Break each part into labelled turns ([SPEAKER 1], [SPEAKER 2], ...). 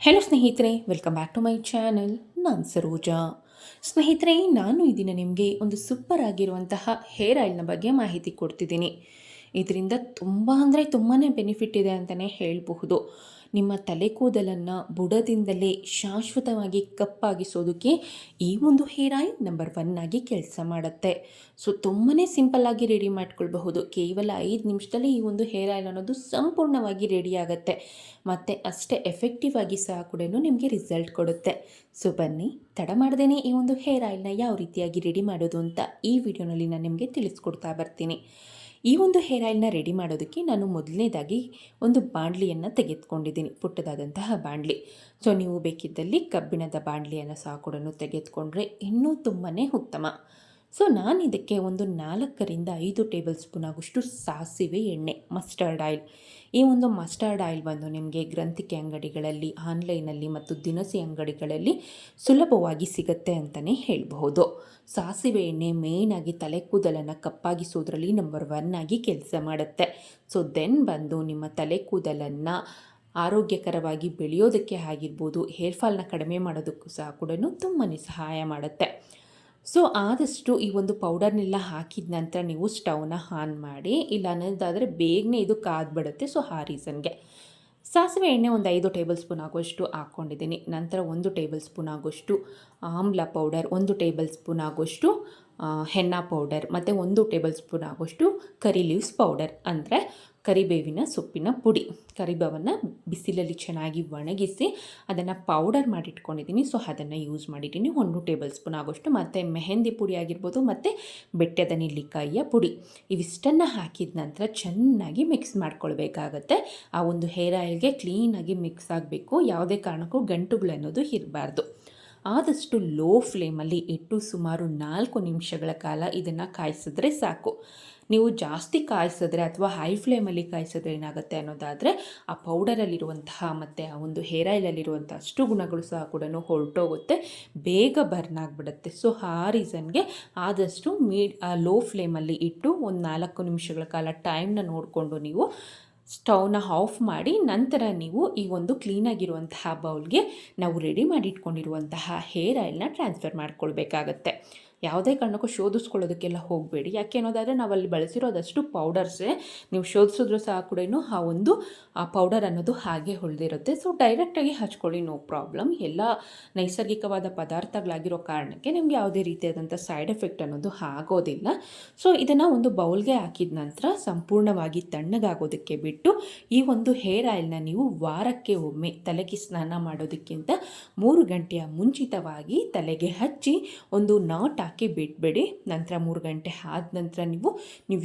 [SPEAKER 1] Hello ಸ್ನೇಹಿತರೆ, welcome back to my channel. ನಾನು ಸರೋಜಾ. ಸ್ನೇಹಿತರೆ, ನಾನು ಈ ದಿನ ನಿಮಗೆ ಒಂದು ಸೂಪರ್ ಆಗಿರುವಂತಹ ಹೇರ್ ಆಯಿಲ್ನ ಬಗ್ಗೆ ಮಾಹಿತಿ ಕೊಡ್ತಿದ್ದೀನಿ. ಇದರಿಂದ ತುಂಬ ಅಂದರೆ ತುಂಬಾ ಬೆನಿಫಿಟ್ ಇದೆ ಅಂತಲೇ ಹೇಳಬಹುದು. ನಿಮ್ಮ ತಲೆ ಕೂದಲನ್ನು ಬುಡದಿಂದಲೇ ಶಾಶ್ವತವಾಗಿ ಕಪ್ಪಾಗಿಸೋದಕ್ಕೆ ಈ ಒಂದು ಹೇರ್ ಆಯಿಲ್ ನಂಬರ್ 1 ಆಗಿ ಕೆಲಸ ಮಾಡುತ್ತೆ. ಸೊ ತುಂಬಾ ಸಿಂಪಲ್ಲಾಗಿ ರೆಡಿ ಮಾಡ್ಕೊಳ್ಬಹುದು. ಕೇವಲ 5 ನಿಮಿಷದಲ್ಲಿ ಈ ಒಂದು ಹೇರ್ ಆಯಿಲ್ ಅನ್ನೋದು ಸಂಪೂರ್ಣವಾಗಿ ರೆಡಿ ಆಗುತ್ತೆ ಮತ್ತು ಅಷ್ಟೇ ಎಫೆಕ್ಟಿವ್ ಆಗಿ ಸಹ ಕೂಡ ನಿಮಗೆ ರಿಸಲ್ಟ್ ಕೊಡುತ್ತೆ. ಸೊ ಬನ್ನಿ, ತಡ ಮಾಡ್ದೇ ಈ ಒಂದು ಹೇರ್ ಆಯಿಲ್ನ ಯಾವ ರೀತಿಯಾಗಿ ರೆಡಿ ಮಾಡೋದು ಅಂತ ಈ ವಿಡಿಯೋನಲ್ಲಿ ನಾನು ನಿಮಗೆ ತಿಳಿಸ್ಕೊಡ್ತಾ ಬರ್ತೀನಿ. ಈ ಒಂದು ಹೇರ್ ಆಯಿಲ್ನ ರೆಡಿ ಮಾಡೋದಕ್ಕೆ ನಾನು ಮೊದಲನೇದಾಗಿ ಒಂದು ಬಾಣಲಿಯನ್ನು ತೆಗೆದುಕೊಂಡಿದ್ದೀನಿ, ಪುಟ್ಟದಾದಂತಹ ಬಾಣಲಿ. ಸೊ ನೀವು ಬೇಕಿದ್ದಲ್ಲಿ ಕಬ್ಬಿಣದ ಬಾಣಲಿಯನ್ನು ಸಹ ಕೂಡ ತೆಗೆದುಕೊಂಡ್ರೆ ಇನ್ನೂ ತುಂಬಾ ಉತ್ತಮ. ಸೊ ನಾನು ಇದಕ್ಕೆ ಒಂದು 4 ರಿಂದ 5 ಟೇಬಲ್ ಸ್ಪೂನ್ ಆಗುವಷ್ಟು ಸಾಸಿವೆ ಎಣ್ಣೆ, ಮಸ್ಟರ್ಡ್ ಆಯಿಲ್. ಈ ಒಂದು ಮಸ್ಟರ್ಡ್ ಆಯಿಲ್ ಬಂದು ನಿಮಗೆ ಗ್ರಂಥಿಕೆ ಅಂಗಡಿಗಳಲ್ಲಿ, ಆನ್ಲೈನಲ್ಲಿ ಮತ್ತು ದಿನಸಿ ಅಂಗಡಿಗಳಲ್ಲಿ ಸುಲಭವಾಗಿ ಸಿಗುತ್ತೆ ಅಂತಲೇ ಹೇಳಬಹುದು. ಸಾಸಿವೆ ಎಣ್ಣೆ ಮೇಯ್ನಾಗಿ ತಲೆ ಕೂದಲನ್ನು ಕಪ್ಪಾಗಿಸೋದ್ರಲ್ಲಿ ನಂಬರ್ 1 ಆಗಿ ಕೆಲಸ ಮಾಡುತ್ತೆ. ಸೊ ದೆನ್ ಬಂದು ನಿಮ್ಮ ತಲೆ ಕೂದಲನ್ನು ಆರೋಗ್ಯಕರವಾಗಿ ಬೆಳೆಯೋದಕ್ಕೆ ಆಗಿರ್ಬೋದು, ಹೇರ್ ಫಾಲ್ನ ಕಡಿಮೆ ಮಾಡೋದಕ್ಕೂ ಸಹ ಕೂಡ ತುಂಬಾ ಸಹಾಯ ಮಾಡುತ್ತೆ. ಸೊ ಆದಷ್ಟು ಈ ಒಂದು ಪೌಡರ್ನೆಲ್ಲ ಹಾಕಿದ ನಂತರ ನೀವು ಸ್ಟವ್ನ ಆನ್ ಮಾಡಿ, ಇಲ್ಲ ಅನ್ನೋದಾದರೆ ಬೇಗನೆ ಇದು ಕಾದ್ಬಿಡುತ್ತೆ. ಸೊ ಆ ರೀಸನ್ಗೆ ಸಾಸಿವೆ ಎಣ್ಣೆ ಒಂದು 5 ಟೇಬಲ್ ಸ್ಪೂನ್ ಆಗುವಷ್ಟು ಹಾಕ್ಕೊಂಡಿದ್ದೀನಿ. ನಂತರ 1 ಟೇಬಲ್ ಸ್ಪೂನ್ ಆಗುವಷ್ಟು ಆಮ್ಲ ಪೌಡರ್, 1 ಟೇಬಲ್ ಸ್ಪೂನ್ ಆಗುವಷ್ಟು ಹೆನ್ನ ಪೌಡರ್ ಮತ್ತು 1 ಟೇಬಲ್ ಸ್ಪೂನ್ ಆಗುವಷ್ಟು ಕರಿ ಲೀವ್ಸ್ ಪೌಡರ್, ಅಂದರೆ ಕರಿಬೇವಿನ ಸೊಪ್ಪಿನ ಪುಡಿ. ಕರಿಬೇವನ್ನು ಬಿಸಿಲಲ್ಲಿ ಚೆನ್ನಾಗಿ ಒಣಗಿಸಿ ಅದನ್ನು ಪೌಡರ್ ಮಾಡಿಟ್ಕೊಂಡಿದ್ದೀನಿ. ಸೊ ಅದನ್ನು ಯೂಸ್ ಮಾಡಿದ್ದೀನಿ. 1 ಟೇಬಲ್ ಸ್ಪೂನ್ ಆಗುವಷ್ಟು ಮತ್ತು ಮೆಹಂದಿ ಪುಡಿ ಆಗಿರ್ಬೋದು ಮತ್ತು ಬೆಟ್ಟದ ನೆಲ್ಲಿಕಾಯಿಯ ಪುಡಿ. ಇವಿಷ್ಟನ್ನು ಹಾಕಿದ ನಂತರ ಚೆನ್ನಾಗಿ ಮಿಕ್ಸ್ ಮಾಡ್ಕೊಳ್ಬೇಕಾಗತ್ತೆ. ಆ ಒಂದು ಹೇರ್ ಆಯಿಲ್ಗೆ ಕ್ಲೀನಾಗಿ ಮಿಕ್ಸ್ ಆಗಬೇಕು. ಯಾವುದೇ ಕಾರಣಕ್ಕೂ ಗಂಟುಗಳನ್ನೋದು ಇರಬಾರ್ದು. ಆದಷ್ಟು ಲೋ ಫ್ಲೇಮಲ್ಲಿ ಇಟ್ಟು ಸುಮಾರು 4 ನಿಮಿಷಗಳ ಕಾಲ ಇದನ್ನು ಕಾಯಿಸಿದ್ರೆ ಸಾಕು. ನೀವು ಜಾಸ್ತಿ ಕಾಯಿಸಿದ್ರೆ ಅಥವಾ ಹೈ ಫ್ಲೇಮಲ್ಲಿ ಕಾಯಿಸಿದ್ರೆ ಏನಾಗುತ್ತೆ ಅನ್ನೋದಾದರೆ ಆ ಪೌಡರಲ್ಲಿರುವಂತಹ ಮತ್ತು ಆ ಒಂದು ಹೇರ್ ಆಯಿಲಲ್ಲಿರುವಂಥ ಅಷ್ಟು ಗುಣಗಳು ಸಹ ಕೂಡ ಹೊರಟೋಗುತ್ತೆ, ಬೇಗ ಬರ್ನ್ ಆಗಿಬಿಡುತ್ತೆ. ಸೊ ಆ ರೀಸನ್ಗೆ ಆದಷ್ಟು ಲೋ ಫ್ಲೇಮಲ್ಲಿ ಇಟ್ಟು ಒಂದು 4 ನಿಮಿಷಗಳ ಕಾಲ ಟೈಮ್ನ ನೋಡಿಕೊಂಡು ನೀವು ಸ್ಟವ್ನ ಆಫ್ ಮಾಡಿ, ನಂತರ ನೀವು ಈ ಒಂದು ಕ್ಲೀನಾಗಿರುವಂತಹ ಬೌಲ್ಗೆ ನಾವು ರೆಡಿ ಮಾಡಿ ಇಟ್ಕೊಂಡಿರುವಂತಹ ಹೇರ್ ಆಯಿಲ್ನ ಟ್ರಾನ್ಸ್ಫರ್ ಮಾಡ್ಕೊಳ್ಬೇಕಾಗತ್ತೆ. ಯಾವುದೇ ಕಾರಣಕ್ಕೂ ಶೋಧಿಸ್ಕೊಳ್ಳೋದಕ್ಕೆಲ್ಲ ಹೋಗಬೇಡಿ. ಯಾಕೆ ಅನ್ನೋದಾದರೆ ನಾವಲ್ಲಿ ಬಳಸಿರೋದಷ್ಟು ಪೌಡರ್ಸೇ. ನೀವು ಶೋಧಿಸಿದ್ರೂ ಸಹ ಕೂಡ ಆ ಪೌಡರ್ ಅನ್ನೋದು ಹಾಗೆ ಉಳಿದಿರುತ್ತೆ. ಸೊ ಡೈರೆಕ್ಟಾಗಿ ಹಚ್ಕೊಳ್ಳಿ, ನೋ ಪ್ರಾಬ್ಲಮ್. ಎಲ್ಲ ನೈಸರ್ಗಿಕವಾದ ಪದಾರ್ಥಗಳಾಗಿರೋ ಕಾರಣಕ್ಕೆ ನಿಮಗೆ ಯಾವುದೇ ರೀತಿಯಾದಂಥ ಸೈಡ್ ಎಫೆಕ್ಟ್ ಅನ್ನೋದು ಆಗೋದಿಲ್ಲ. ಸೊ ಇದನ್ನು ಒಂದು ಬೌಲ್ಗೆ ಹಾಕಿದ ನಂತರ ಸಂಪೂರ್ಣವಾಗಿ ತಣ್ಣಗಾಗೋದಕ್ಕೆ ಬಿಟ್ಟು ಈ ಒಂದು ಹೇರ್ ಆಯಿಲ್ನ ನೀವು ವಾರಕ್ಕೆ ಒಮ್ಮೆ ತಲೆಗೆ ಸ್ನಾನ ಮಾಡೋದಕ್ಕಿಂತ 3 ಗಂಟೆಯ ಮುಂಚಿತವಾಗಿ ತಲೆಗೆ ಹಚ್ಚಿ ಒಂದು ನಾಟ್ ಹಾಕಿ ಬಿಡಬೇಡಿ. ನಂತರ 3 ಗಂಟೆ ಆದ ನಂತರ ನೀವು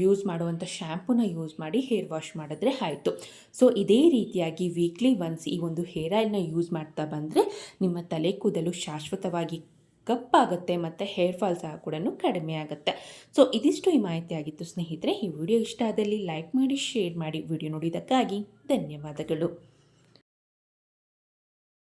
[SPEAKER 1] ಯೂಸ್ ಮಾಡುವಂಥ ಶ್ಯಾಂಪೂನ ಯೂಸ್ ಮಾಡಿ ಹೇರ್ ವಾಶ್ ಮಾಡಿದ್ರೆ ಆಯಿತು. ಸೊ ಇದೇ ರೀತಿಯಾಗಿ ವೀಕ್ಲಿ ಒನ್ಸ್ ಈ ಒಂದು ಹೇರ್ ಆಯಿಲ್ನ ಯೂಸ್ ಮಾಡ್ತಾ ಬಂದರೆ ನಿಮ್ಮ ತಲೆ ಕೂದಲು ಶಾಶ್ವತವಾಗಿ ಕಪ್ಪಾಗುತ್ತೆ ಮತ್ತು ಹೇರ್ ಫಾಲ್ ಸಹ ಕೂಡ ಕಡಿಮೆ ಆಗುತ್ತೆ. ಸೊ ಇದಿಷ್ಟು ಈ ಮಾಹಿತಿ ಆಗಿತ್ತು ಸ್ನೇಹಿತರೆ. ಈ ವಿಡಿಯೋ ಇಷ್ಟ ಆದಲ್ಲಿ ಲೈಕ್ ಮಾಡಿ, ಶೇರ್ ಮಾಡಿ. ವಿಡಿಯೋ ನೋಡಿದ್ದಕ್ಕಾಗಿ ಧನ್ಯವಾದಗಳು.